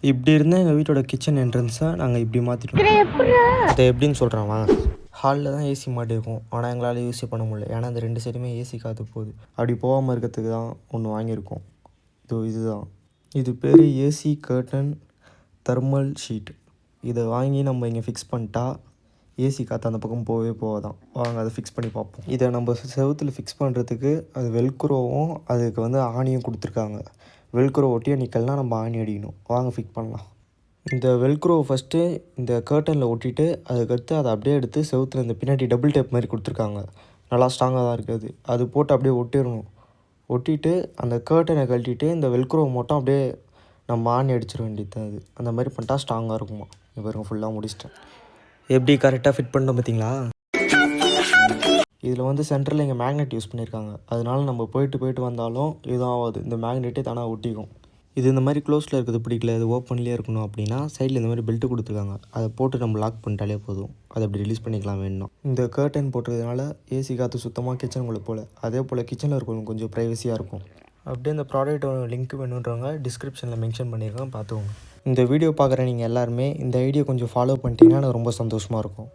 இப்படி இருந்தால் எங்கள் வீட்டோட கிச்சன் என்ட்ரன்ஸை நாங்கள் இப்படி மாற்றிட்டோம். அதை எப்படின்னு சொல்கிறேன் வாங்க. ஹாலில் தான் ஏசி மாட்டிருக்கும், ஆனால் எங்களால் யூஸ் பண்ண முடியல. ஏன்னா அந்த 2 சைடுமே ஏசி காற்று போகுது. அப்படி போகாமல் இருக்கிறதுக்கு தான் ஒன்று வாங்கியிருக்கோம். இதுதான் இது பேர் ஏசி கர்டன் தெர்மல் ஷீட். இதை வாங்கி நம்ம இங்கே ஃபிக்ஸ் பண்ணிட்டா ஏசி காற்று அந்த பக்கம் போகவே போகாதான். வாங்க அதை ஃபிக்ஸ் பண்ணி பார்ப்போம். இதை நம்ம செவுத்தில் ஃபிக்ஸ் பண்ணுறதுக்கு அது வெல்க்ரோவும் அதுக்கு ஆணியும் கொடுத்துருக்காங்க. வெல்க்ரோ ஒட்டியே நிற்கலனா நம்ம ஆணி அடிக்கணும். வாங்க ஃபிக்ஸ் பண்ணலாம். இந்த வெல்க்ரோ ஃபஸ்ட்டு இந்த கர்ட்டனில் ஒட்டிட்டு அதுக்கடுத்து அதை அப்படியே எடுத்து செவுத்தில் இந்த பின்னாடி டபுள் டேப் மாதிரி கொடுத்துருக்காங்க. நல்லா ஸ்ட்ராங்காக தான் இருக்குது. அது போட்டு அப்படியே ஒட்டிடணும். ஒட்டிட்டு அந்த கர்ட்டனை கழட்டிட்டு இந்த வெல்க்ரோ மட்டும் அப்படியே நம்ம ஆணி அடிச்சிட வேண்டியது. அது அந்த மாதிரி பண்ணிட்டா ஸ்ட்ராங்காக இருக்குமா. இவருங்க ஃபுல்லாக முடிச்சிட்டேன். எப்படி கரெக்டாக ஃபிட் பண்ணோம் பார்த்தீங்களா? இதில் சென்டரில் இங்கே மேக்னெட் யூஸ் பண்ணியிருக்காங்க. அதனால நம்ம போயிட்டு வந்தாலும் இதுவும் ஆகாது. இந்த மேக்னெட்டே தானாக ஒட்டிக்கும். இது இந்த மாதிரி க்ளோஸில் இருக்கிறது பிடிக்கல, இது ஓப்பன்லேயே இருக்கணும் அப்படின்னா சைடில் இந்த மாதிரி பெல்ட்டு கொடுத்துருக்காங்க. அதை போட்டு நம்ம லாக் பண்ணிட்டாலே போதும். அதை அப்படி ரிலீஸ் பண்ணிக்கலாம் வேணும். இந்த கர்டன் போட்டுறதுனால ஏசி காற்று சுத்தமாக கிச்சனுக்குள்ளே போல். அதே போல் கிச்சனில் இருக்கணும் கொஞ்சம் ப்ரைவசியாக இருக்கும். அப்படியே இந்த ப்ராடக்ட்டோட லிங்க் வேணுன்றவங்க டிஸ்கிரிப்ஷனில் மென்ஷன் பண்ணியிருக்கேன், பார்த்துக்கோங்க. இந்த வீடியோ பார்க்குற நீங்கள் எல்லாருமே இந்த ஐடியா கொஞ்சம் ஃபாலோ பண்ணிட்டீங்கன்னா எனக்கு ரொம்ப சந்தோஷமாக இருக்கும்.